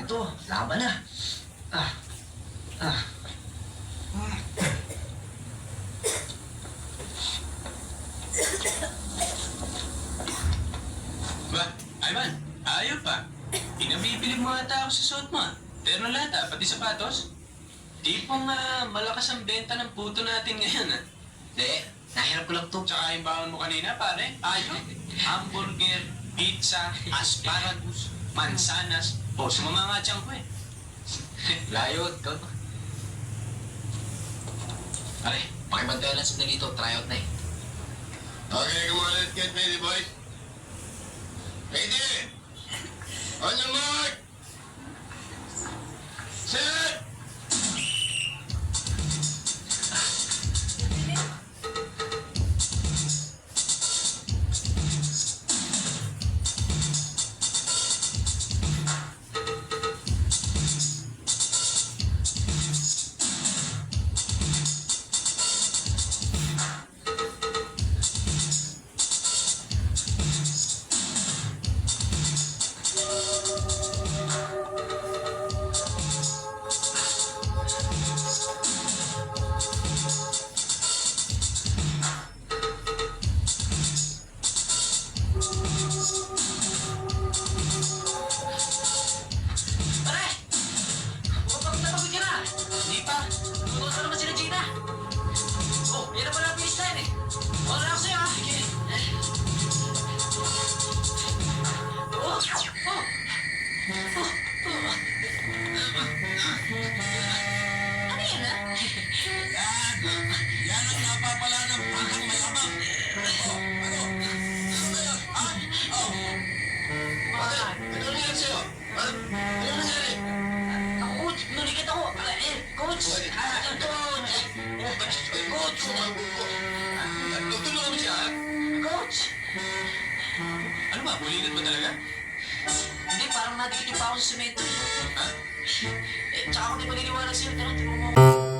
to. Laban na. Ah. Ah. Ba, Ivan, ayaw pa. Pinabibilib mo ata ako sa suot mo. Terno lata, pati sapatos. Tipong malakas ang benta ng puto natin ngayon Hindi, nahirap ko lang to. Tsaka yung bawon mo kanina, pare. Ayaw. Hamburger, pizza, asparagus, mansanas. O, sumama nga tiyang ko eh. Layot, ikaw to. Pare, pakibantayan lang sandali ito. Try out na eh. Okay, come on, let's get ready, boys. Ready? On your mark! Set! Pare! Pagod na pagod ka na. Hindi pa. Tutuwa na naman sila Gina. Oh, yan na pala ang finish line eh. Wala ako sa'yo ha. Sige. Oh! Oh! Ano yan ha? Yan ang napapala ng batang may abang. Ano nangyari sa'yo? Ano nangyari? Coach, nulikat ako. Coach! Coach! Tulungan mo siya, ha? Coach! Ano ba, buligat mo talaga? Hindi, parang nadikit yung pa ako sa semento. Ha? Tsaka ako di maniniwala sa'yo. Tara, tingnan mo.